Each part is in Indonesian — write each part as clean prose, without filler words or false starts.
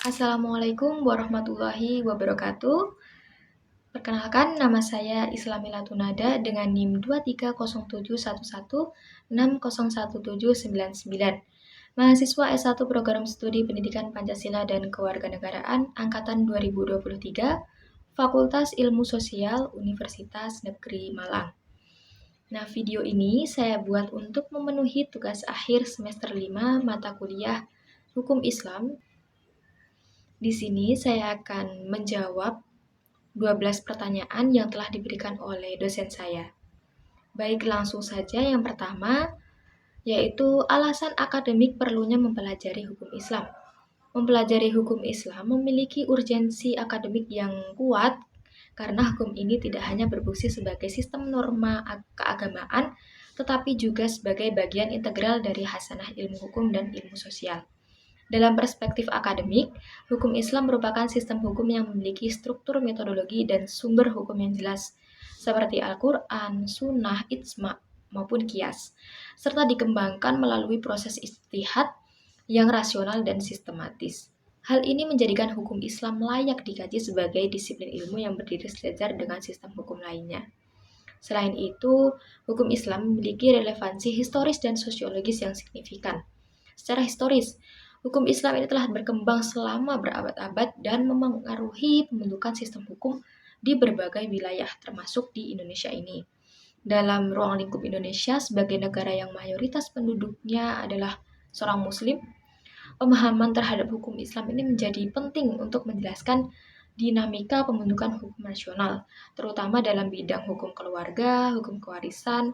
Assalamualaikum warahmatullahi wabarakatuh. Perkenalkan, nama saya Islamila Tunada dengan NIM 2307116011799. Mahasiswa S1 Program Studi Pendidikan Pancasila dan Kewarganegaraan Angkatan 2023, Fakultas Ilmu Sosial Universitas Negeri Malang. Nah, video ini saya buat untuk memenuhi tugas akhir semester 5 mata kuliah Hukum Islam. Di sini saya akan menjawab 12 pertanyaan yang telah diberikan oleh dosen saya. Baik, langsung saja yang pertama, yaitu alasan akademik perlunya mempelajari hukum Islam. Mempelajari hukum Islam memiliki urgensi akademik yang kuat karena hukum ini tidak hanya berfungsi sebagai sistem norma keagamaan, tetapi juga sebagai bagian integral dari hasanah ilmu hukum dan ilmu sosial. Dalam perspektif akademik, hukum Islam merupakan sistem hukum yang memiliki struktur metodologi dan sumber hukum yang jelas, seperti Al-Quran, Sunnah, Ijma, maupun Qiyas, serta dikembangkan melalui proses ijtihad yang rasional dan sistematis. Hal ini menjadikan hukum Islam layak dikaji sebagai disiplin ilmu yang berdiri sejajar dengan sistem hukum lainnya. Selain itu, hukum Islam memiliki relevansi historis dan sosiologis yang signifikan. Secara historis, hukum Islam ini telah berkembang selama berabad-abad dan memengaruhi pembentukan sistem hukum di berbagai wilayah, termasuk di Indonesia ini. Dalam ruang lingkup Indonesia sebagai negara yang mayoritas penduduknya adalah seorang Muslim, pemahaman terhadap hukum Islam ini menjadi penting untuk menjelaskan dinamika pembentukan hukum nasional, terutama dalam bidang hukum keluarga, hukum kewarisan,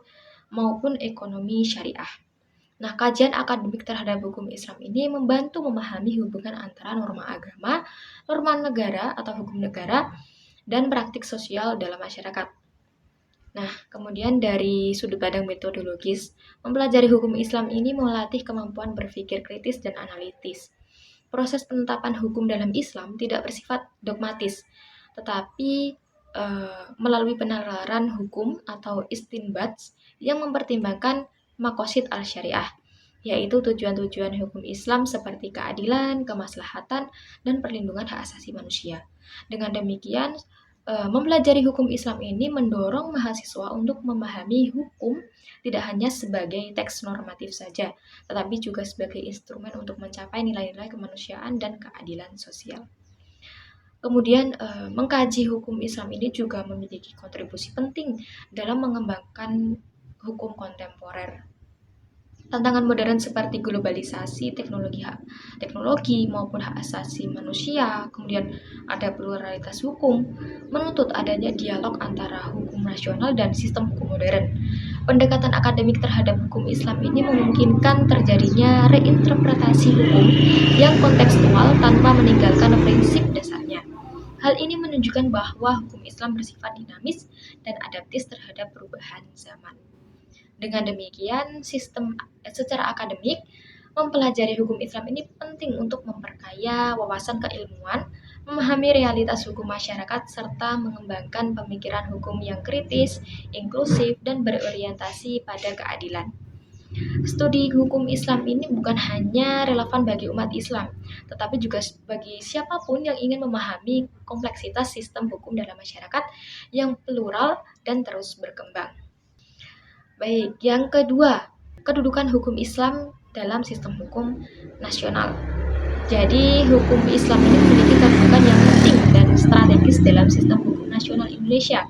maupun ekonomi syariah. Nah, kajian akademik terhadap hukum Islam ini membantu memahami hubungan antara norma agama, norma negara atau hukum negara, dan praktik sosial dalam masyarakat. Nah, kemudian dari sudut pandang metodologis, mempelajari hukum Islam ini melatih kemampuan berpikir kritis dan analitis. Proses penetapan hukum dalam Islam tidak bersifat dogmatis, tetapi melalui penalaran hukum atau istinbat yang mempertimbangkan maqasid al-syariah, yaitu tujuan-tujuan hukum Islam seperti keadilan, kemaslahatan, dan perlindungan hak asasi manusia. Dengan demikian, mempelajari hukum Islam ini mendorong mahasiswa untuk memahami hukum tidak hanya sebagai teks normatif saja, tetapi juga sebagai instrumen untuk mencapai nilai-nilai kemanusiaan dan keadilan sosial. Kemudian, mengkaji hukum Islam ini juga memiliki kontribusi penting dalam mengembangkan hukum kontemporer. Tantangan modern seperti globalisasi, teknologi maupun hak asasi manusia, kemudian ada pluralitas hukum, menuntut adanya dialog antara hukum nasional dan sistem hukum modern. Pendekatan akademik terhadap hukum Islam ini memungkinkan terjadinya reinterpretasi hukum yang kontekstual tanpa meninggalkan prinsip dasarnya. Hal ini menunjukkan bahwa hukum Islam bersifat dinamis dan adaptif terhadap perubahan zaman. Dengan demikian, secara akademik, mempelajari hukum Islam ini penting untuk memperkaya wawasan keilmuan, memahami realitas hukum masyarakat, serta mengembangkan pemikiran hukum yang kritis, inklusif, dan berorientasi pada keadilan. Studi hukum Islam ini bukan hanya relevan bagi umat Islam, tetapi juga bagi siapapun yang ingin memahami kompleksitas sistem hukum dalam masyarakat yang plural dan terus berkembang. Baik, yang kedua, kedudukan hukum Islam dalam sistem hukum nasional. Jadi, hukum Islam ini memiliki kedudukan yang penting dan strategis dalam sistem hukum nasional Indonesia.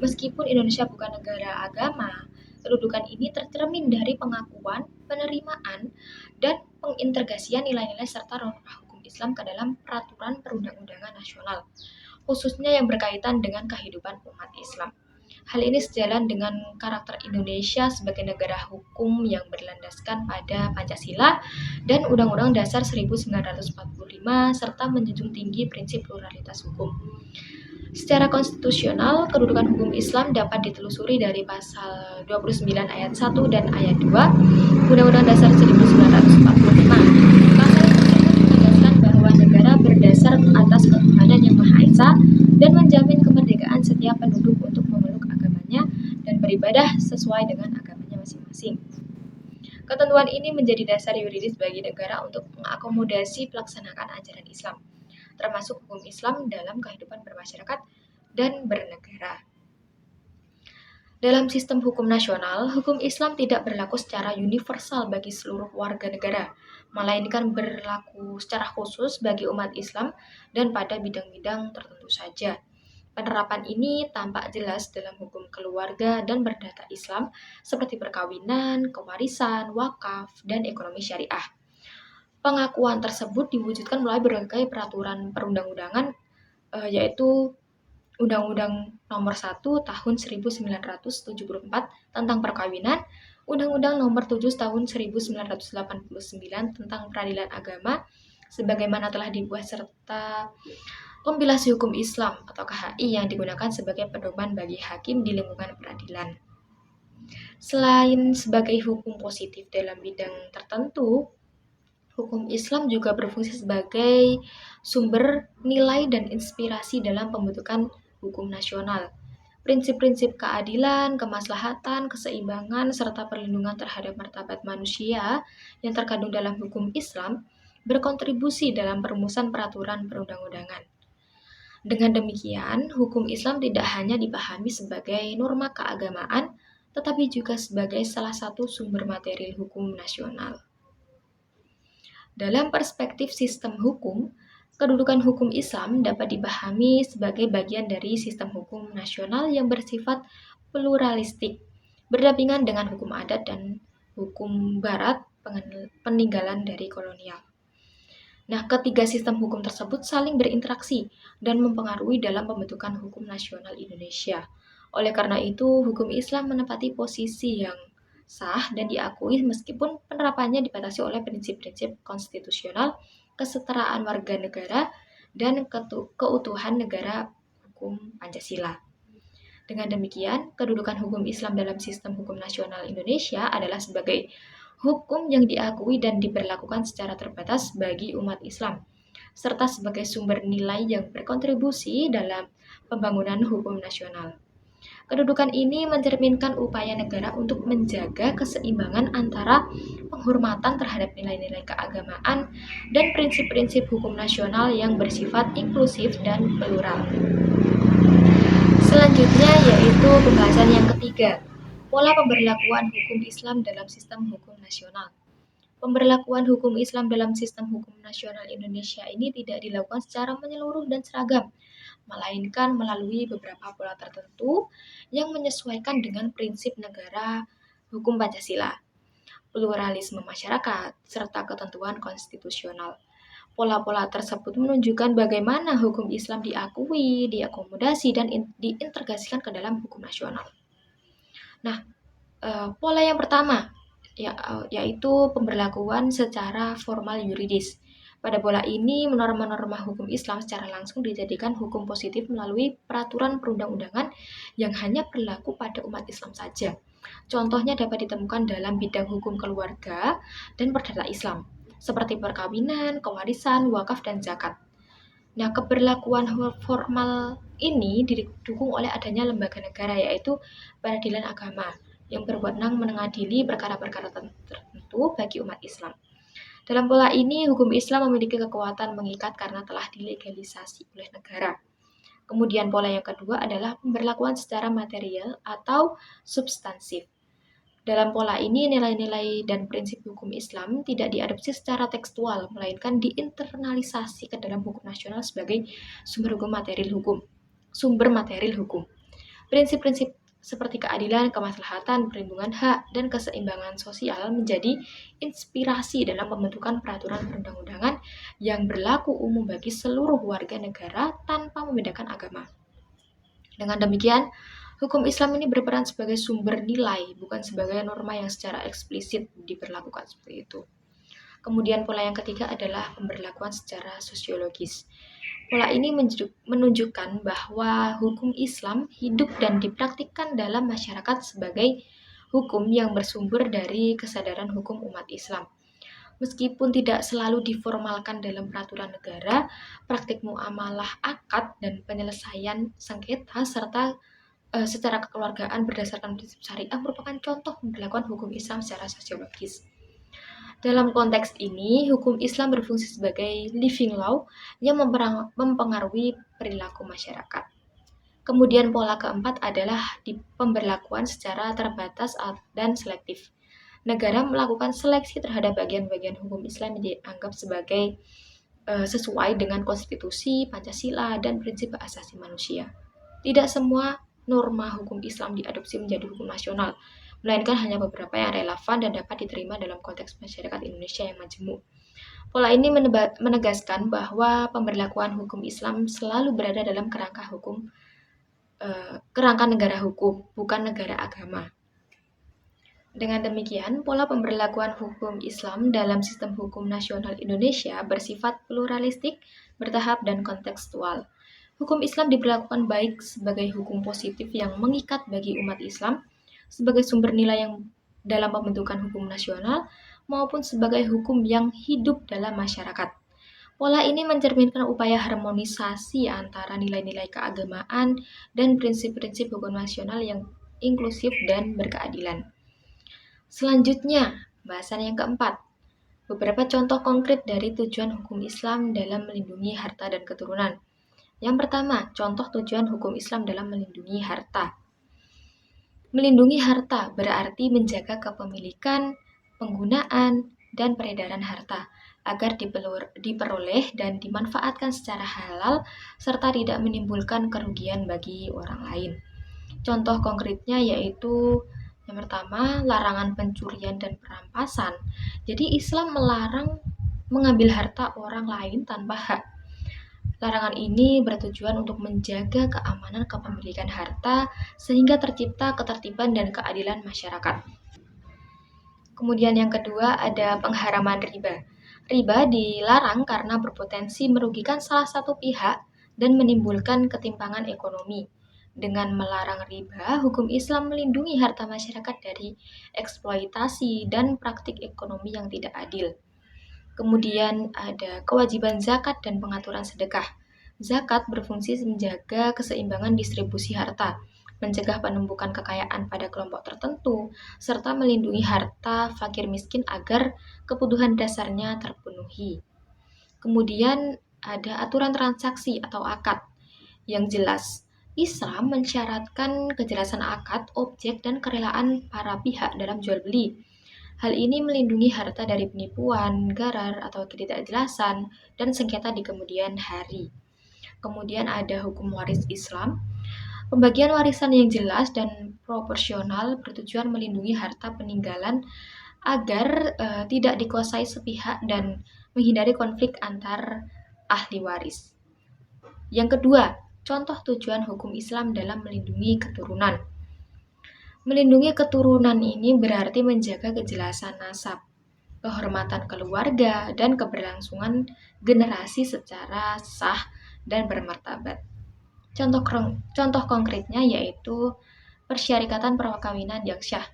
Meskipun Indonesia bukan negara agama, kedudukan ini tercermin dari pengakuan, penerimaan, dan pengintegrasian nilai-nilai serta norma hukum Islam ke dalam peraturan perundang-undangan nasional, khususnya yang berkaitan dengan kehidupan umat Islam. Hal ini sejalan dengan karakter Indonesia sebagai negara hukum yang berlandaskan pada Pancasila dan Undang-Undang Dasar 1945 serta menjunjung tinggi prinsip pluralitas hukum. Secara konstitusional, kedudukan hukum Islam dapat ditelusuri dari pasal 29 ayat 1 dan ayat 2 Undang-Undang Dasar 1945. Pasal tersebut menegaskan bahwa negara berdasar atas ketuhanan yang Maha Esa dan menjamin kemerdekaan setiap penduduk untuk memeluk agamanya dan beribadah sesuai dengan agamanya masing-masing. Ketentuan ini menjadi dasar yuridis bagi negara untuk mengakomodasi pelaksanaan ajaran Islam. termasuk hukum Islam dalam kehidupan bermasyarakat dan bernegara. Dalam sistem hukum nasional, hukum Islam tidak berlaku secara universal bagi seluruh warga negara, melainkan berlaku secara khusus bagi umat Islam dan pada bidang-bidang tertentu saja. Penerapan ini tampak jelas dalam hukum keluarga dan berdata Islam seperti perkawinan, kewarisan, wakaf, dan ekonomi syariah. Pengakuan tersebut diwujudkan melalui berbagai peraturan perundang-undangan, yaitu Undang-Undang Nomor 1 Tahun 1974 tentang Perkawinan, Undang-Undang Nomor 7 Tahun 1989 tentang Peradilan Agama, sebagaimana telah dibuat, serta kompilasi hukum Islam atau KHI yang digunakan sebagai pedoman bagi hakim di lingkungan peradilan. Selain sebagai hukum positif dalam bidang tertentu, hukum Islam juga berfungsi sebagai sumber nilai dan inspirasi dalam pembentukan hukum nasional. Prinsip-prinsip keadilan, kemaslahatan, keseimbangan, serta perlindungan terhadap martabat manusia yang terkandung dalam hukum Islam berkontribusi dalam perumusan peraturan perundang-undangan. Dengan demikian, hukum Islam tidak hanya dipahami sebagai norma keagamaan, tetapi juga sebagai salah satu sumber material hukum nasional. Dalam perspektif sistem hukum, kedudukan hukum Islam dapat dipahami sebagai bagian dari sistem hukum nasional yang bersifat pluralistik, berdampingan dengan hukum adat dan hukum barat peninggalan dari kolonial. Nah, ketiga sistem hukum tersebut saling berinteraksi dan mempengaruhi dalam pembentukan hukum nasional Indonesia. Oleh karena itu, hukum Islam menempati posisi yang sah dan diakui meskipun penerapannya dibatasi oleh prinsip-prinsip konstitusional, kesetaraan warga negara, dan keutuhan negara hukum Pancasila. Dengan demikian, kedudukan hukum Islam dalam sistem hukum nasional Indonesia adalah sebagai hukum yang diakui dan diberlakukan secara terbatas bagi umat Islam, serta sebagai sumber nilai yang berkontribusi dalam pembangunan hukum nasional. Kedudukan ini mencerminkan upaya negara untuk menjaga keseimbangan antara penghormatan terhadap nilai-nilai keagamaan dan prinsip-prinsip hukum nasional yang bersifat inklusif dan plural. Selanjutnya yaitu pembahasan yang ketiga, pola pemberlakuan hukum Islam dalam sistem hukum nasional. Pemberlakuan hukum Islam dalam sistem hukum nasional Indonesia ini tidak dilakukan secara menyeluruh dan seragam, melainkan melalui beberapa pola tertentu yang menyesuaikan dengan prinsip negara hukum Pancasila, pluralisme masyarakat, serta ketentuan konstitusional. Pola-pola tersebut menunjukkan bagaimana hukum Islam diakui, diakomodasi, dan diintegrasikan ke dalam hukum nasional. Nah, pola yang pertama yaitu pemberlakuan secara formal yuridis. Pada pola ini, norma-norma hukum Islam secara langsung dijadikan hukum positif melalui peraturan perundang-undangan yang hanya berlaku pada umat Islam saja. Contohnya dapat ditemukan dalam bidang hukum keluarga dan perdata Islam, seperti perkawinan, kewarisan, wakaf, dan zakat. Nah, keberlakuan formal ini didukung oleh adanya lembaga negara, yaitu Peradilan Agama, yang berwenang mengadili perkara-perkara tertentu bagi umat Islam. Dalam pola ini, hukum Islam memiliki kekuatan mengikat karena telah dilegalisasi oleh negara. Kemudian pola yang kedua adalah pemberlakuan secara material atau substansif. Dalam pola ini, nilai-nilai dan prinsip hukum Islam tidak diadopsi secara tekstual, melainkan diinternalisasi ke dalam hukum nasional sebagai sumber material hukum. Prinsip-prinsip seperti keadilan, kemaslahatan, perlindungan hak, dan keseimbangan sosial menjadi inspirasi dalam pembentukan peraturan perundang-undangan yang berlaku umum bagi seluruh warga negara tanpa membedakan agama. Dengan demikian, hukum Islam ini berperan sebagai sumber nilai, bukan sebagai norma yang secara eksplisit diberlakukan seperti itu. Kemudian pola yang ketiga adalah pemberlakuan secara sosiologis. Pola ini menunjukkan bahwa hukum Islam hidup dan dipraktikkan dalam masyarakat sebagai hukum yang bersumber dari kesadaran hukum umat Islam. Meskipun tidak selalu diformalkan dalam peraturan negara, praktik muamalah akad dan penyelesaian sengketa serta secara kekeluargaan berdasarkan prinsip syariah merupakan contoh pemberlakuan hukum Islam secara sosiologis. Dalam konteks ini, hukum Islam berfungsi sebagai living law yang mempengaruhi perilaku masyarakat. Kemudian pola keempat adalah di pemberlakuan secara terbatas dan selektif. Negara melakukan seleksi terhadap bagian-bagian hukum Islam yang dianggap sebagai sesuai dengan konstitusi, Pancasila, dan prinsip hak asasi manusia. Tidak semua norma hukum Islam diadopsi menjadi hukum nasional, melainkan hanya beberapa yang relevan dan dapat diterima dalam konteks masyarakat Indonesia yang majemuk. Pola ini menegaskan bahwa pemberlakuan hukum Islam selalu berada dalam kerangka negara hukum, bukan negara agama. Dengan demikian, pola pemberlakuan hukum Islam dalam sistem hukum nasional Indonesia bersifat pluralistik, bertahap, dan kontekstual. Hukum Islam diberlakukan baik sebagai hukum positif yang mengikat bagi umat Islam, sebagai sumber nilai yang dalam pembentukan hukum nasional, maupun sebagai hukum yang hidup dalam masyarakat. Pola ini mencerminkan upaya harmonisasi antara nilai-nilai keagamaan dan prinsip-prinsip hukum nasional yang inklusif dan berkeadilan. Selanjutnya, bahasan yang keempat. Beberapa contoh konkret dari tujuan hukum Islam dalam melindungi harta dan keturunan. Yang pertama, contoh tujuan hukum Islam dalam melindungi harta. Melindungi harta berarti menjaga kepemilikan, penggunaan, dan peredaran harta agar diperoleh dan dimanfaatkan secara halal serta tidak menimbulkan kerugian bagi orang lain. Contoh konkretnya yaitu yang pertama, larangan pencurian dan perampasan. Jadi Islam melarang mengambil harta orang lain tanpa hak. Larangan ini bertujuan untuk menjaga keamanan kepemilikan harta sehingga tercipta ketertiban dan keadilan masyarakat. Kemudian yang kedua ada pengharaman riba. Riba dilarang karena berpotensi merugikan salah satu pihak dan menimbulkan ketimpangan ekonomi. Dengan melarang riba, hukum Islam melindungi harta masyarakat dari eksploitasi dan praktik ekonomi yang tidak adil. Kemudian ada kewajiban zakat dan pengaturan sedekah. Zakat berfungsi menjaga keseimbangan distribusi harta, mencegah penumpukan kekayaan pada kelompok tertentu, serta melindungi harta fakir miskin agar kebutuhan dasarnya terpenuhi. Kemudian ada aturan transaksi atau akad yang jelas. Islam mensyaratkan kejelasan akad, objek, dan kerelaan para pihak dalam jual beli. Hal ini melindungi harta dari penipuan, garar, atau ketidakjelasan, dan sengketa di kemudian hari. Kemudian ada hukum waris Islam. Pembagian warisan yang jelas dan proporsional bertujuan melindungi harta peninggalan agar tidak dikuasai sepihak dan menghindari konflik antar ahli waris. Yang kedua, contoh tujuan hukum Islam dalam melindungi keturunan. Melindungi keturunan ini berarti menjaga kejelasan nasab, kehormatan keluarga, dan keberlangsungan generasi secara sah dan bermartabat. Contoh konkretnya yaitu persyarikatan perkawinan yang syah.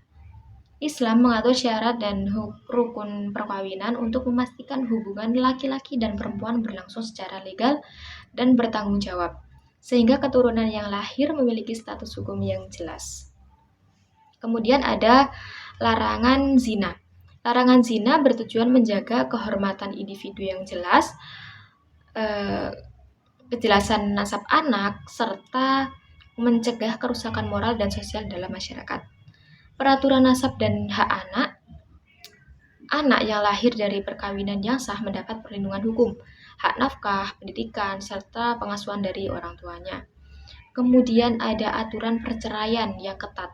Islam mengatur syarat dan rukun perkawinan untuk memastikan hubungan laki-laki dan perempuan berlangsung secara legal dan bertanggung jawab, sehingga keturunan yang lahir memiliki status hukum yang jelas. Kemudian ada larangan zina. Larangan zina bertujuan menjaga kehormatan individu yang jelas, kejelasan nasab anak, serta mencegah kerusakan moral dan sosial dalam masyarakat. Peraturan nasab dan hak anak yang lahir dari perkawinan yang sah mendapat perlindungan hukum, hak nafkah, pendidikan, serta pengasuhan dari orang tuanya. Kemudian ada aturan perceraian yang ketat.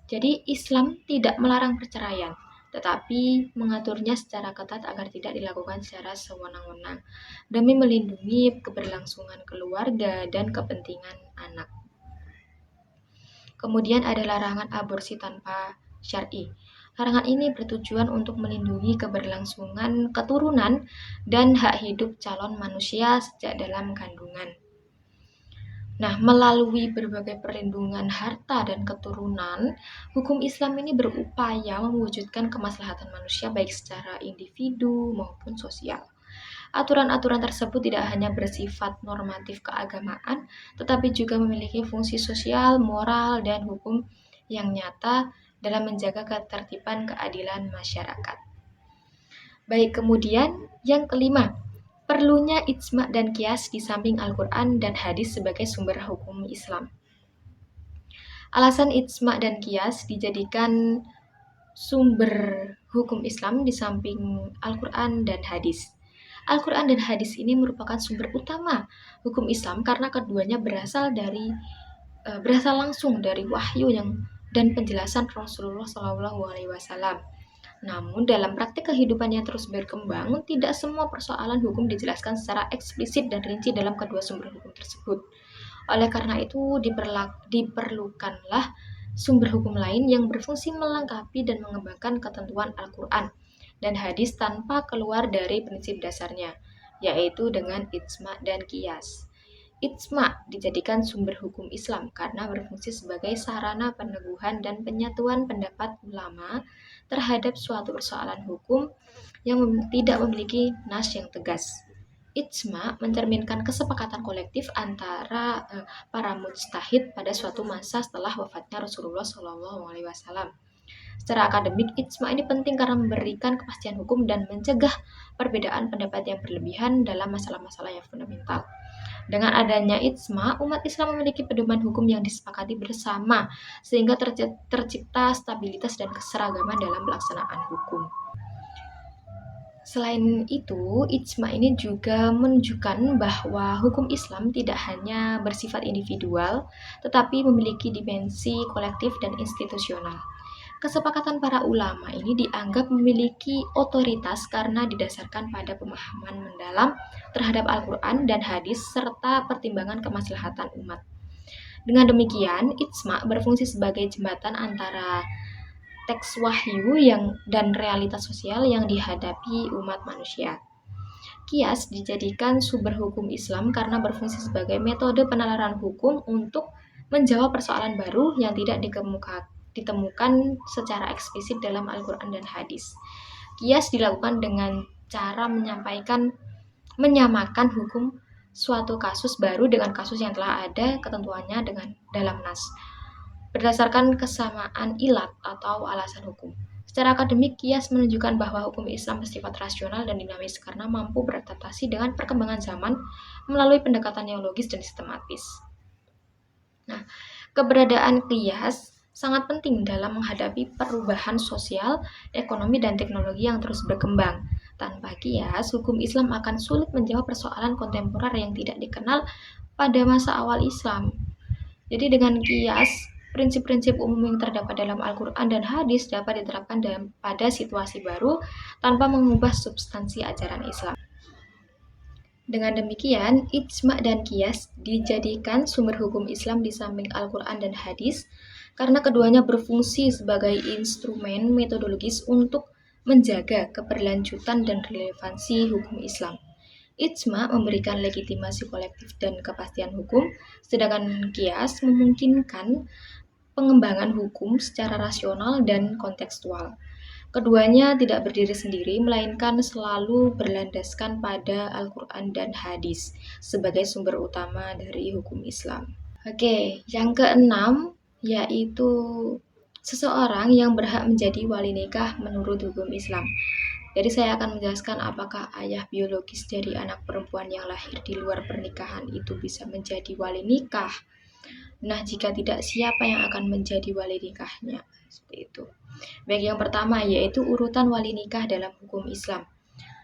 Jadi Islam tidak melarang perceraian, tetapi mengaturnya secara ketat agar tidak dilakukan secara sewenang-wenang, demi melindungi keberlangsungan keluarga dan kepentingan anak. Kemudian ada larangan aborsi tanpa syar'i. Larangan ini bertujuan untuk melindungi keberlangsungan keturunan dan hak hidup calon manusia sejak dalam kandungan. Nah, melalui berbagai perlindungan harta dan keturunan, hukum Islam ini berupaya mewujudkan kemaslahatan manusia baik secara individu maupun sosial. Aturan-aturan tersebut tidak hanya bersifat normatif keagamaan, tetapi juga memiliki fungsi sosial, moral, dan hukum yang nyata dalam menjaga ketertiban keadilan masyarakat. Baik, kemudian yang kelima, perlunya ijma dan qiyas di samping Al-Quran dan hadis sebagai sumber hukum Islam. Alasan ijma dan qiyas dijadikan sumber hukum Islam di samping Al-Quran dan hadis. Al-Quran dan hadis ini merupakan sumber utama hukum Islam karena keduanya berasal langsung dari wahyu dan penjelasan Rasulullah SAW. Namun dalam praktik kehidupan yang terus berkembang, tidak semua persoalan hukum dijelaskan secara eksplisit dan rinci dalam kedua sumber hukum tersebut. Oleh karena itu, diperlukanlah sumber hukum lain yang berfungsi melengkapi dan mengembangkan ketentuan Al-Quran dan hadis tanpa keluar dari prinsip dasarnya, yaitu dengan ijma dan qiyas. Ijma dijadikan sumber hukum Islam karena berfungsi sebagai sarana peneguhan dan penyatuan pendapat ulama terhadap suatu persoalan hukum yang tidak memiliki nas yang tegas. Ijma mencerminkan kesepakatan kolektif antara para mujtahid pada suatu masa setelah wafatnya Rasulullah SAW. Secara akademik, ijma ini penting karena memberikan kepastian hukum dan mencegah perbedaan pendapat yang berlebihan dalam masalah-masalah yang fundamental. Dengan adanya ijma, umat Islam memiliki pedoman hukum yang disepakati bersama, sehingga tercipta stabilitas dan keseragaman dalam pelaksanaan hukum. Selain itu, ijma ini juga menunjukkan bahwa hukum Islam tidak hanya bersifat individual, tetapi memiliki dimensi kolektif dan institusional. Kesepakatan para ulama ini dianggap memiliki otoritas karena didasarkan pada pemahaman mendalam terhadap Al-Quran dan hadis serta pertimbangan kemaslahatan umat. Dengan demikian, ijma berfungsi sebagai jembatan antara teks wahyu dan realitas sosial yang dihadapi umat manusia. Qiyas dijadikan sumber hukum Islam karena berfungsi sebagai metode penalaran hukum untuk menjawab persoalan baru yang tidak ditemukan secara eksplisit dalam Al-Quran dan hadis. Qiyas dilakukan dengan cara menyamakan hukum suatu kasus baru dengan kasus yang telah ada ketentuannya dalam nas, berdasarkan kesamaan ilat atau alasan hukum. Secara akademik, qiyas menunjukkan bahwa hukum Islam bersifat rasional dan dinamis karena mampu beradaptasi dengan perkembangan zaman melalui pendekatan yang logis dan sistematis. Nah, keberadaan qiyas sangat penting dalam menghadapi perubahan sosial, ekonomi, dan teknologi yang terus berkembang. Tanpa qiyas, hukum Islam akan sulit menjawab persoalan kontemporer yang tidak dikenal pada masa awal Islam. Jadi dengan qiyas, prinsip-prinsip umum yang terdapat dalam Al-Quran dan hadis dapat diterapkan pada situasi baru tanpa mengubah substansi ajaran Islam. Dengan demikian, ijma dan qiyas dijadikan sumber hukum Islam di samping Al-Quran dan hadis karena keduanya berfungsi sebagai instrumen metodologis untuk menjaga keberlanjutan dan relevansi hukum Islam. Ijma memberikan legitimasi kolektif dan kepastian hukum, sedangkan qiyas memungkinkan pengembangan hukum secara rasional dan kontekstual. Keduanya tidak berdiri sendiri, melainkan selalu berlandaskan pada Al-Quran dan hadis sebagai sumber utama dari hukum Islam. Oke, yang keenam yaitu seseorang yang berhak menjadi wali nikah menurut hukum Islam. Jadi saya akan menjelaskan apakah ayah biologis dari anak perempuan yang lahir di luar pernikahan itu bisa menjadi wali nikah. Nah, jika tidak, siapa yang akan menjadi wali nikahnya? Seperti itu. Baik, yang pertama yaitu urutan wali nikah dalam hukum Islam.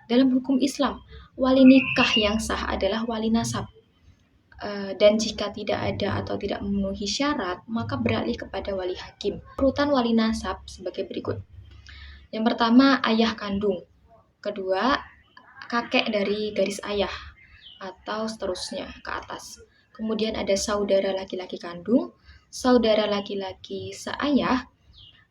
Dalam hukum Islam, wali nikah yang sah adalah wali nasab. Dan jika tidak ada atau tidak memenuhi syarat, maka beralih kepada wali hakim. Urutan wali nasab sebagai berikut. Yang pertama, ayah kandung. Kedua, kakek dari garis ayah atau seterusnya ke atas. Kemudian ada saudara laki-laki kandung, saudara laki-laki seayah,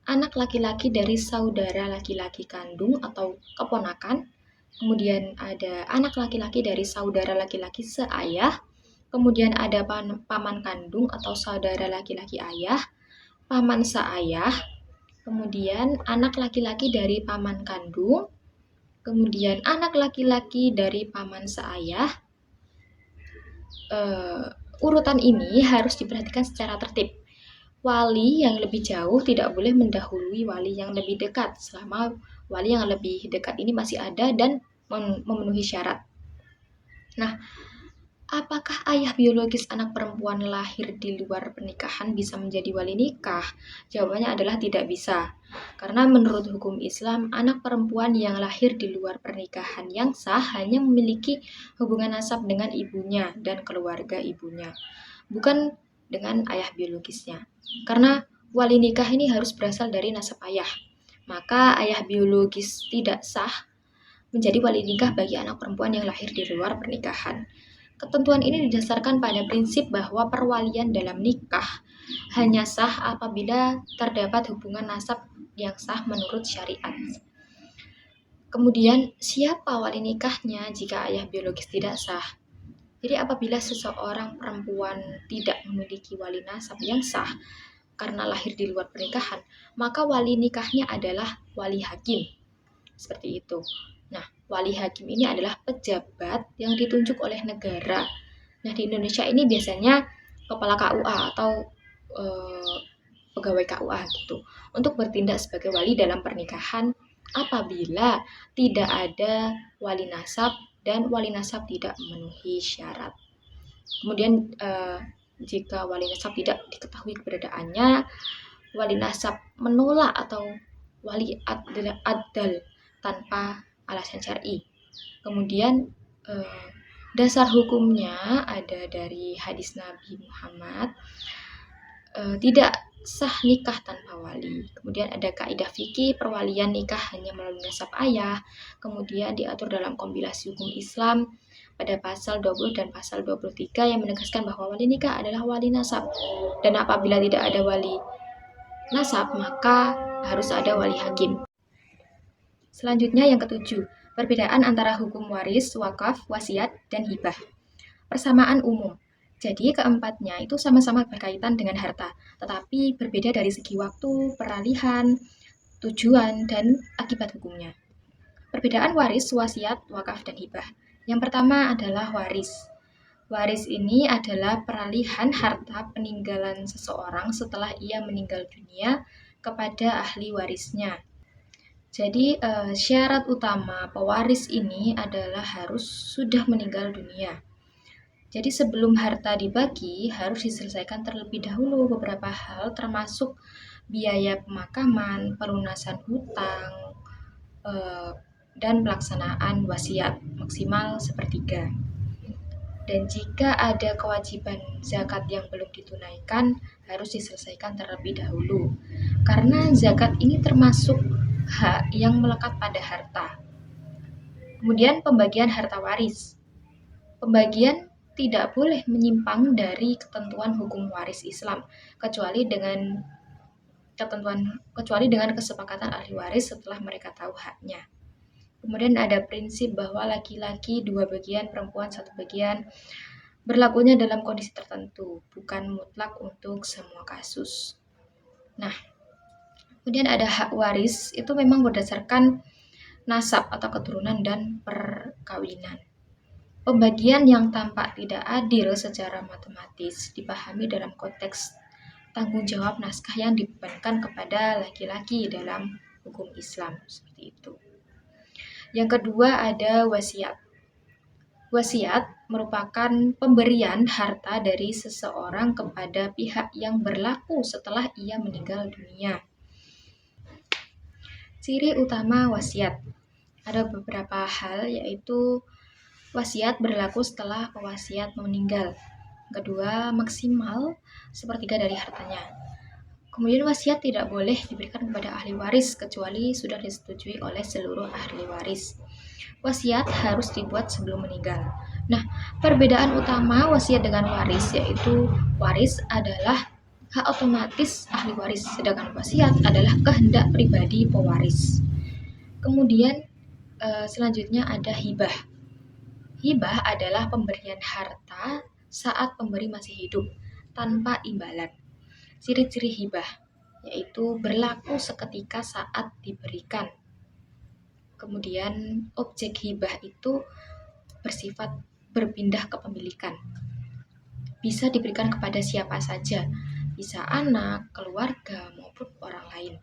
anak laki-laki dari saudara laki-laki kandung atau keponakan. Kemudian ada anak laki-laki dari saudara laki-laki seayah. Kemudian ada paman kandung atau saudara laki-laki ayah, paman seayah. Kemudian anak laki-laki dari paman kandung. Kemudian anak laki-laki dari paman seayah. Urutan ini harus diperhatikan secara tertib. Wali yang lebih jauh tidak boleh mendahului wali yang lebih dekat selama wali yang lebih dekat ini masih ada dan memenuhi syarat. Nah, apakah ayah biologis anak perempuan lahir di luar pernikahan bisa menjadi wali nikah? Jawabannya adalah tidak bisa. Karena menurut hukum Islam, anak perempuan yang lahir di luar pernikahan yang sah hanya memiliki hubungan nasab dengan ibunya dan keluarga ibunya, bukan dengan ayah biologisnya. Karena wali nikah ini harus berasal dari nasab ayah. Maka ayah biologis tidak sah menjadi wali nikah bagi anak perempuan yang lahir di luar pernikahan. Ketentuan ini didasarkan pada prinsip bahwa perwalian dalam nikah hanya sah apabila terdapat hubungan nasab yang sah menurut syariat. Kemudian, siapa wali nikahnya jika ayah biologis tidak sah? Jadi apabila seseorang perempuan tidak memiliki wali nasab yang sah karena lahir di luar pernikahan, maka wali nikahnya adalah wali hakim. Seperti itu. Nah, wali hakim ini adalah pejabat yang ditunjuk oleh negara. Nah, di Indonesia ini biasanya kepala KUA atau pegawai KUA gitu, untuk bertindak sebagai wali dalam pernikahan apabila tidak ada wali nasab dan wali nasab tidak memenuhi syarat. Kemudian jika wali nasab tidak diketahui keberadaannya, wali nasab menolak atau wali adal tanpa alasan syar'i. Kemudian dasar hukumnya ada dari hadis Nabi Muhammad, tidak sah nikah tanpa wali. Kemudian ada kaidah fikih perwalian nikah hanya melalui nasab ayah. Kemudian diatur dalam kompilasi hukum Islam pada pasal 20 dan pasal 23 yang menegaskan bahwa wali nikah adalah wali nasab. Dan apabila tidak ada wali nasab, maka harus ada wali hakim. Selanjutnya yang ketujuh, perbedaan antara hukum waris, wakaf, wasiat, dan hibah. Persamaan umum. Jadi keempatnya itu sama-sama berkaitan dengan harta, tetapi berbeda dari segi waktu, peralihan, tujuan, dan akibat hukumnya. Perbedaan waris, wasiat, wakaf, dan hibah. Yang pertama adalah waris. Waris ini adalah peralihan harta peninggalan seseorang setelah ia meninggal dunia kepada ahli warisnya. Jadi syarat utama pewaris ini adalah harus sudah meninggal dunia. Jadi sebelum harta dibagi harus diselesaikan terlebih dahulu beberapa hal termasuk biaya pemakaman, pelunasan hutang, dan pelaksanaan wasiat maksimal sepertiga. Dan jika ada kewajiban zakat yang belum ditunaikan harus diselesaikan terlebih dahulu. Karena zakat ini termasuk hak yang melekat pada harta. Kemudian pembagian harta waris. Pembagian tidak boleh menyimpang dari ketentuan hukum waris Islam kecuali dengan kesepakatan ahli waris setelah mereka tahu haknya. Kemudian ada prinsip bahwa laki-laki 2 bagian, perempuan 1 bagian. Berlakunya dalam kondisi tertentu, bukan mutlak untuk semua kasus. Nah, kemudian ada hak waris, itu memang berdasarkan nasab atau keturunan dan perkawinan. Pembagian yang tampak tidak adil secara matematis dipahami dalam konteks tanggung jawab naskah yang dibebankan kepada laki-laki dalam hukum Islam, seperti itu. Yang kedua ada wasiat. Wasiat merupakan pemberian harta dari seseorang kepada pihak yang berlaku setelah ia meninggal dunia. Ciri utama wasiat. Ada beberapa hal, yaitu wasiat berlaku setelah pewasiat meninggal. Kedua, maksimal sepertiga dari hartanya. Kemudian wasiat tidak boleh diberikan kepada ahli waris kecuali sudah disetujui oleh seluruh ahli waris. Wasiat harus dibuat sebelum meninggal. Nah, perbedaan utama wasiat dengan waris yaitu waris adalah hak otomatis ahli waris, sedangkan wasiat adalah kehendak pribadi pewaris. Kemudian selanjutnya ada hibah. Hibah adalah pemberian harta saat pemberi masih hidup tanpa imbalan. Ciri-ciri hibah yaitu berlaku seketika saat diberikan. Kemudian objek hibah itu bersifat berpindah kepemilikan. Bisa diberikan kepada siapa saja, bisa anak, keluarga, maupun orang lain.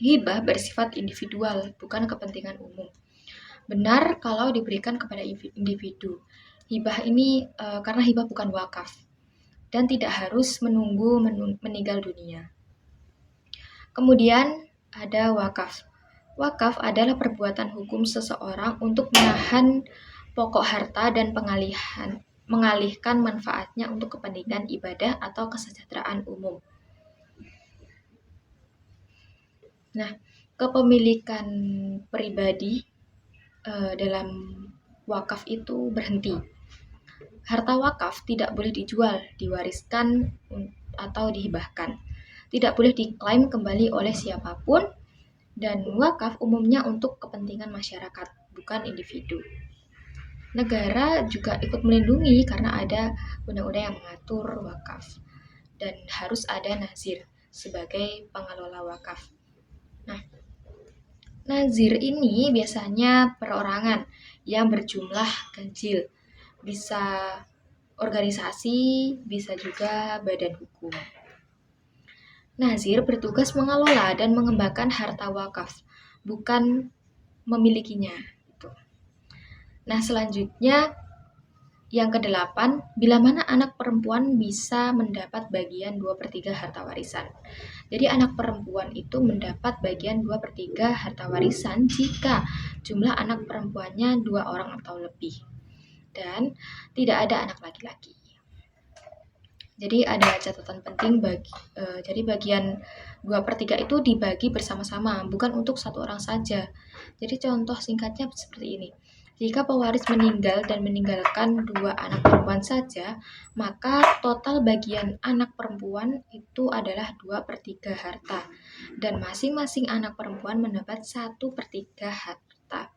Hibah bersifat individual, bukan kepentingan umum. Benar kalau diberikan kepada individu. Hibah ini karena hibah bukan wakaf dan tidak harus menunggu meninggal dunia. Kemudian ada wakaf. Wakaf adalah perbuatan hukum seseorang untuk menahan pokok harta dan mengalihkan manfaatnya untuk kepentingan ibadah atau kesejahteraan umum. Nah, kepemilikan pribadi dalam wakaf itu berhenti. Harta wakaf tidak boleh dijual, diwariskan, atau dihibahkan. Tidak boleh diklaim kembali oleh siapapun, dan wakaf umumnya untuk kepentingan masyarakat, bukan individu. Negara juga ikut melindungi karena ada undang-undang yang mengatur wakaf, dan harus ada nazir sebagai pengelola wakaf. Nah, nazir ini biasanya perorangan yang berjumlah ganjil, bisa organisasi, bisa juga badan hukum. Nazir bertugas mengelola dan mengembangkan harta wakaf, bukan memilikinya. Nah, selanjutnya yang kedelapan, bila mana anak perempuan bisa mendapat bagian 2/3 harta warisan. Jadi anak perempuan itu mendapat bagian 2/3 harta warisan jika jumlah anak perempuannya 2 orang atau lebih. Dan tidak ada anak laki-laki. Jadi ada catatan penting jadi bagian 2/3 itu dibagi bersama-sama, bukan untuk satu orang saja. Jadi contoh singkatnya seperti ini. Jika pewaris meninggal dan meninggalkan 2 anak perempuan saja, maka total bagian anak perempuan itu adalah 2/3 harta. Dan masing-masing anak perempuan mendapat 1/3 harta.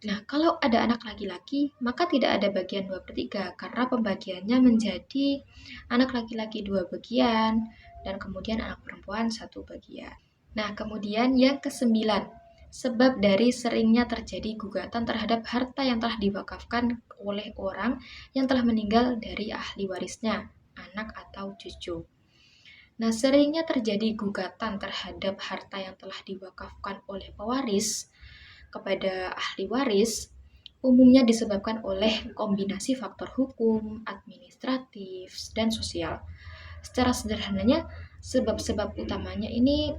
Nah, kalau ada anak laki-laki, maka tidak ada bagian 2/3 karena pembagiannya menjadi anak laki-laki 2 bagian dan kemudian anak perempuan 1 bagian. Nah, kemudian yang ke-9, sebab dari seringnya terjadi gugatan terhadap harta yang telah diwakafkan oleh orang yang telah meninggal dari ahli warisnya, anak atau cucu. Nah, seringnya terjadi gugatan terhadap harta yang telah diwakafkan oleh pewaris kepada ahli waris umumnya disebabkan oleh kombinasi faktor hukum, administratif, dan sosial. Secara sederhananya, sebab-sebab utamanya ini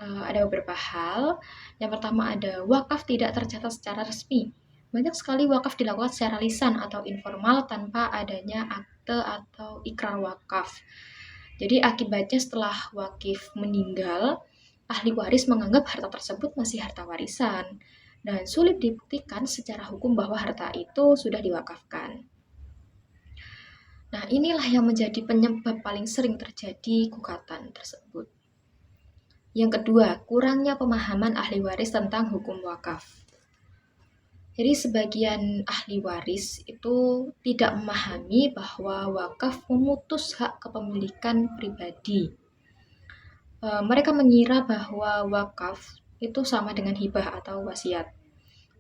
ada beberapa hal. Yang pertama ada wakaf tidak tercatat secara resmi. Banyak sekali wakaf dilakukan secara lisan atau informal tanpa adanya akte atau ikrar wakaf. Jadi akibatnya setelah wakif meninggal, ahli waris menganggap harta tersebut masih harta warisan dan sulit dibuktikan secara hukum bahwa harta itu sudah diwakafkan. Nah, inilah yang menjadi penyebab paling sering terjadi gugatan tersebut. Yang kedua, kurangnya pemahaman ahli waris tentang hukum wakaf. Jadi sebagian ahli waris itu tidak memahami bahwa wakaf memutus hak kepemilikan pribadi. Mereka mengira bahwa wakaf itu sama dengan hibah atau wasiat.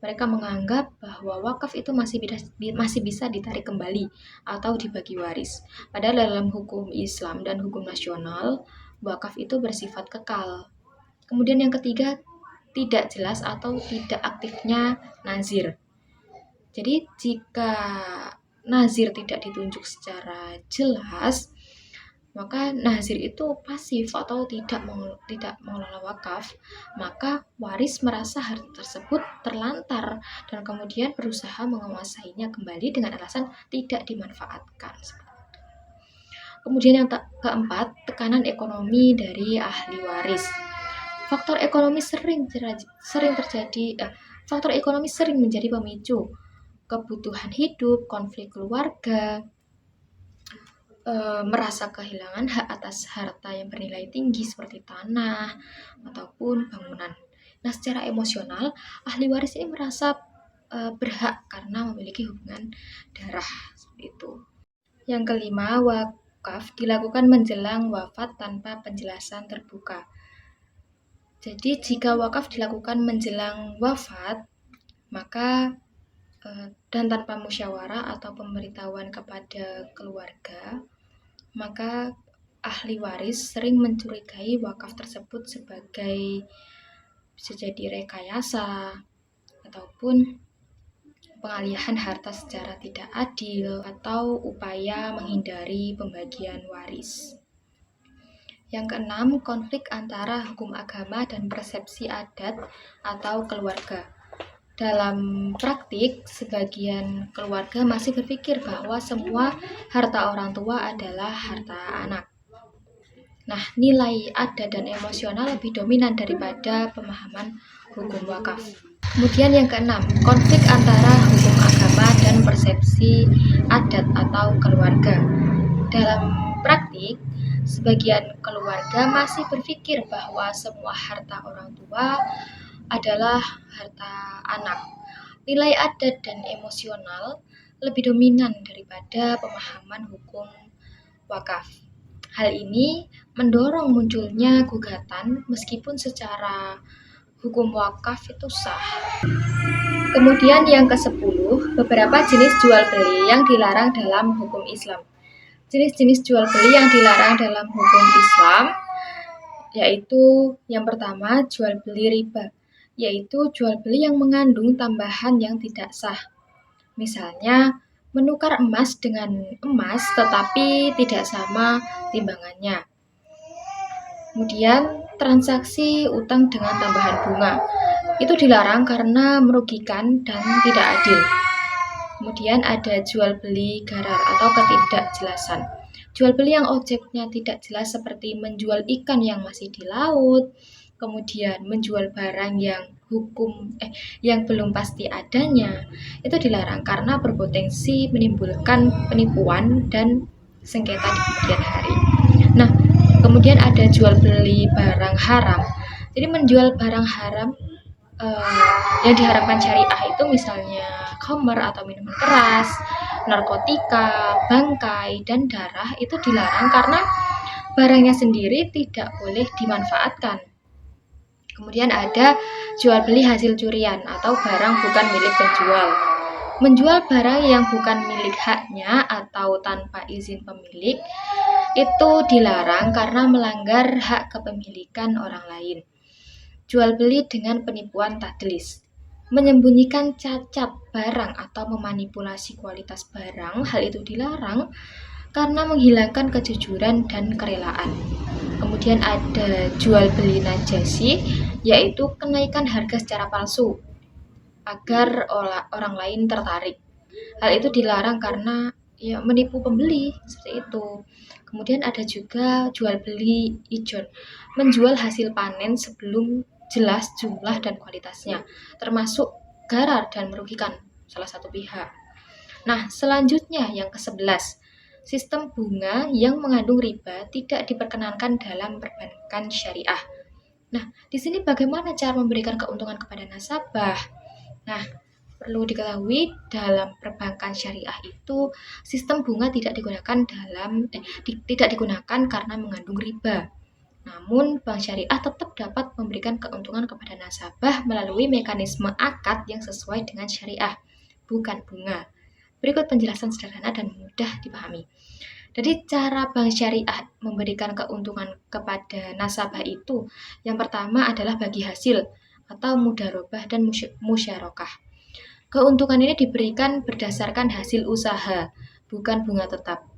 Mereka menganggap bahwa wakaf itu masih bisa ditarik kembali atau dibagi waris. Padahal dalam hukum Islam dan hukum nasional, wakaf itu bersifat kekal. Kemudian yang ketiga, tidak jelas atau tidak aktifnya nazir. Jadi jika nazir tidak ditunjuk secara jelas, maka nazir itu pasif atau tidak mengelola wakaf, maka waris merasa harta tersebut terlantar dan kemudian berusaha menguasainya kembali dengan alasan tidak dimanfaatkan. Kemudian yang keempat, tekanan ekonomi dari ahli waris. Faktor ekonomi faktor ekonomi sering menjadi pemicu kebutuhan hidup, konflik keluarga, merasa kehilangan hak atas harta yang bernilai tinggi seperti tanah ataupun bangunan. Nah, secara emosional, ahli waris ini merasa berhak karena memiliki hubungan darah seperti itu. Yang kelima, wakaf dilakukan menjelang wafat tanpa penjelasan terbuka. Jadi jika wakaf dilakukan menjelang wafat, maka dan tanpa musyawarah atau pemberitahuan kepada keluarga, maka ahli waris sering mencurigai wakaf tersebut sebagai bisa jadi rekayasa ataupun pengalihan harta secara tidak adil atau upaya menghindari pembagian waris. Yang keenam, konflik antara hukum agama dan persepsi adat atau keluarga. Dalam praktik, sebagian keluarga masih berpikir bahwa semua harta orang tua adalah harta anak. Nah, nilai adat dan emosional lebih dominan daripada pemahaman hukum wakaf. Kemudian yang keenam, konflik antara hukum agama dan persepsi adat atau keluarga. Dalam praktik, sebagian keluarga masih berpikir bahwa semua harta orang tua adalah harta anak. Nilai adat dan emosional lebih dominan daripada pemahaman hukum wakaf. Hal ini mendorong munculnya gugatan meskipun secara hukum wakaf itu sah. Kemudian yang ke-10, beberapa jenis jual beli yang dilarang dalam hukum Islam. Jenis-jenis jual beli yang dilarang dalam hukum Islam yaitu yang pertama jual beli riba, yaitu jual beli yang mengandung tambahan yang tidak sah. Misalnya menukar emas dengan emas tetapi tidak sama timbangannya. Kemudian transaksi utang dengan tambahan bunga. Itu dilarang karena merugikan dan tidak adil. Kemudian ada jual beli garar atau ketidakjelasan. Jual beli yang objeknya tidak jelas seperti menjual ikan yang masih di laut, kemudian menjual barang yang belum pasti adanya, itu dilarang karena berpotensi menimbulkan penipuan dan sengketa di kemudian hari. Nah, kemudian ada jual beli barang haram. Jadi menjual barang haram yang diharapkan syariah itu misalnya khamr atau minuman keras, narkotika, bangkai, dan darah itu dilarang karena barangnya sendiri tidak boleh dimanfaatkan. Kemudian ada jual beli hasil curian atau barang bukan milik penjual. Menjual barang yang bukan milik haknya atau tanpa izin pemilik itu dilarang karena melanggar hak kepemilikan orang lain. Jual beli dengan penipuan tadlis. Menyembunyikan cacat barang atau memanipulasi kualitas barang, hal itu dilarang karena menghilangkan kejujuran dan kerelaan. Kemudian ada jual beli najasi, yaitu kenaikan harga secara palsu agar orang lain tertarik. Hal itu dilarang karena menipu pembeli, seperti itu. Kemudian ada juga jual beli ijon, menjual hasil panen sebelum jelas jumlah dan kualitasnya, termasuk garar dan merugikan salah satu pihak. Nah, selanjutnya yang ke-11, sistem bunga yang mengandung riba tidak diperkenankan dalam perbankan syariah. Nah, di sini bagaimana cara memberikan keuntungan kepada nasabah? Nah, perlu diketahui dalam perbankan syariah itu sistem bunga tidak digunakan karena mengandung riba. Namun, bank syariah tetap dapat memberikan keuntungan kepada nasabah melalui mekanisme akad yang sesuai dengan syariah, bukan bunga. Berikut penjelasan sederhana dan mudah dipahami. Jadi, cara bank syariah memberikan keuntungan kepada nasabah itu, yang pertama adalah bagi hasil atau mudharabah dan musyarakah. Keuntungan ini diberikan berdasarkan hasil usaha, bukan bunga tetap.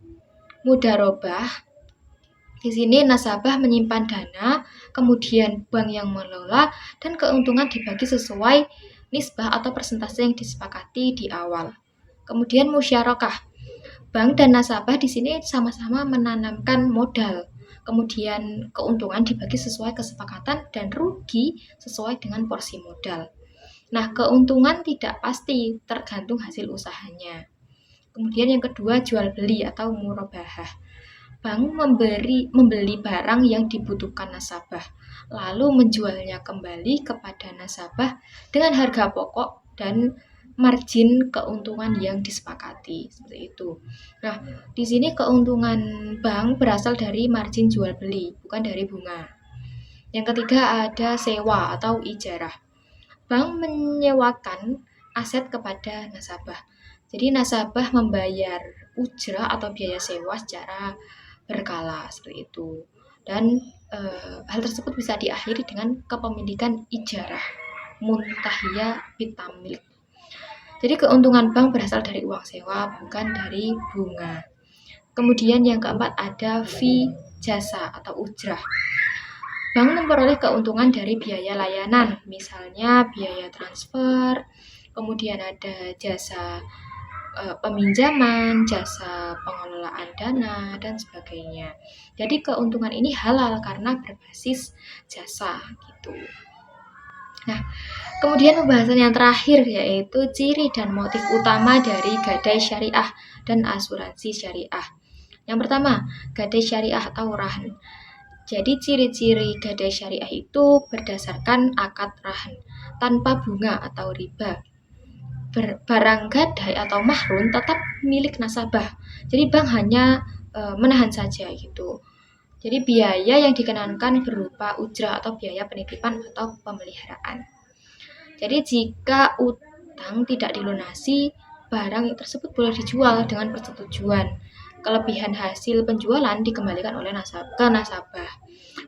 Mudharabah, di sini nasabah menyimpan dana, kemudian bank yang mengelola, dan keuntungan dibagi sesuai nisbah atau persentase yang disepakati di awal. Kemudian musyarakah, bank dan nasabah di sini sama-sama menanamkan modal. Kemudian keuntungan dibagi sesuai kesepakatan dan rugi sesuai dengan porsi modal. Nah, keuntungan tidak pasti, tergantung hasil usahanya. Kemudian yang kedua, jual beli atau murabahah. Bank membeli barang yang dibutuhkan nasabah, lalu menjualnya kembali kepada nasabah dengan harga pokok dan margin keuntungan yang disepakati, seperti itu. Nah, di sini keuntungan bank berasal dari margin jual beli, bukan dari bunga. Yang ketiga ada sewa atau ijarah. Bank menyewakan aset kepada nasabah. Jadi nasabah membayar ujrah atau biaya sewa secara berkala seperti itu. Dan hal tersebut bisa diakhiri dengan kepemilikan ijarah muntahiyah bitamlik. Jadi keuntungan bank berasal dari uang sewa, bukan dari bunga. Kemudian yang keempat ada fee jasa atau ujrah. Bank memperoleh keuntungan dari biaya layanan, misalnya biaya transfer, kemudian ada jasa peminjaman, jasa pengelolaan dana, dan sebagainya. Jadi keuntungan ini halal karena berbasis jasa gitu. Nah, kemudian pembahasan yang terakhir yaitu ciri dan motif utama dari gadai syariah dan asuransi syariah. Yang pertama, gadai syariah atau rahan. Jadi ciri-ciri gadai syariah itu berdasarkan akad rahan tanpa bunga atau riba. Barang gadai atau mahrun tetap milik nasabah. Jadi bank hanya menahan saja gitu. Jadi biaya yang dikenakan berupa ujrah atau biaya penitipan atau pemeliharaan. Jadi jika utang tidak dilunasi, barang tersebut boleh dijual dengan persetujuan. Kelebihan hasil penjualan dikembalikan oleh nasabah.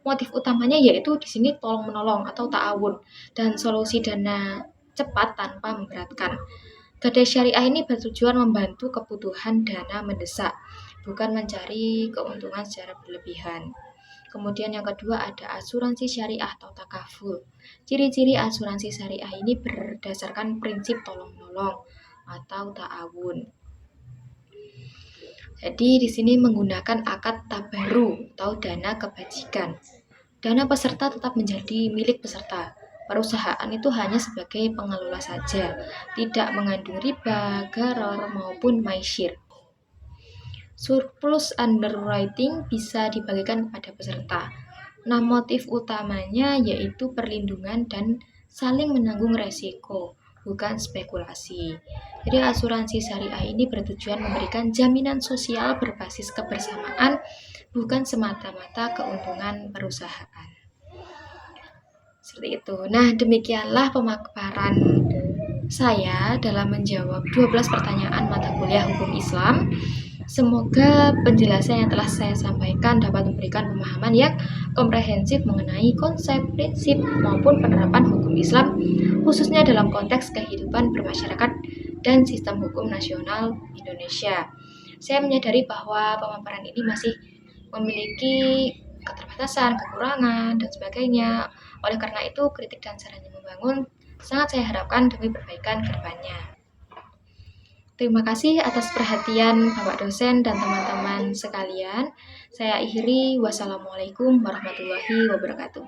Motif utamanya yaitu di sini tolong menolong atau ta'awun dan solusi dana cepat tanpa memberatkan. Gadai syariah ini bertujuan membantu kebutuhan dana mendesak, bukan mencari keuntungan secara berlebihan. Kemudian yang kedua ada asuransi syariah atau takaful. Ciri-ciri asuransi syariah ini berdasarkan prinsip tolong-menolong atau ta'awun. Jadi di sini menggunakan akad tabaru atau dana kebajikan. Dana peserta tetap menjadi milik peserta. Perusahaan itu hanya sebagai pengelola saja, tidak mengandung riba, gharar maupun maisir. Surplus underwriting bisa dibagikan kepada peserta. Nah, motif utamanya yaitu perlindungan dan saling menanggung resiko, bukan spekulasi. Jadi asuransi syariah ini bertujuan memberikan jaminan sosial berbasis kebersamaan, bukan semata-mata keuntungan perusahaan. Seperti itu. Nah, demikianlah pemaparan saya dalam menjawab 12 pertanyaan mata kuliah hukum Islam. Semoga penjelasan yang telah saya sampaikan dapat memberikan pemahaman yang komprehensif mengenai konsep, prinsip, maupun penerapan hukum Islam, khususnya dalam konteks kehidupan bermasyarakat dan sistem hukum nasional Indonesia. Saya menyadari bahwa pemaparan ini masih memiliki keterbatasan, kekurangan, dan sebagainya. Oleh karena itu, kritik dan saran yang membangun sangat saya harapkan demi perbaikan ke depannya. Terima kasih atas perhatian Bapak dosen dan teman-teman sekalian. Saya akhiri, wassalamualaikum warahmatullahi wabarakatuh.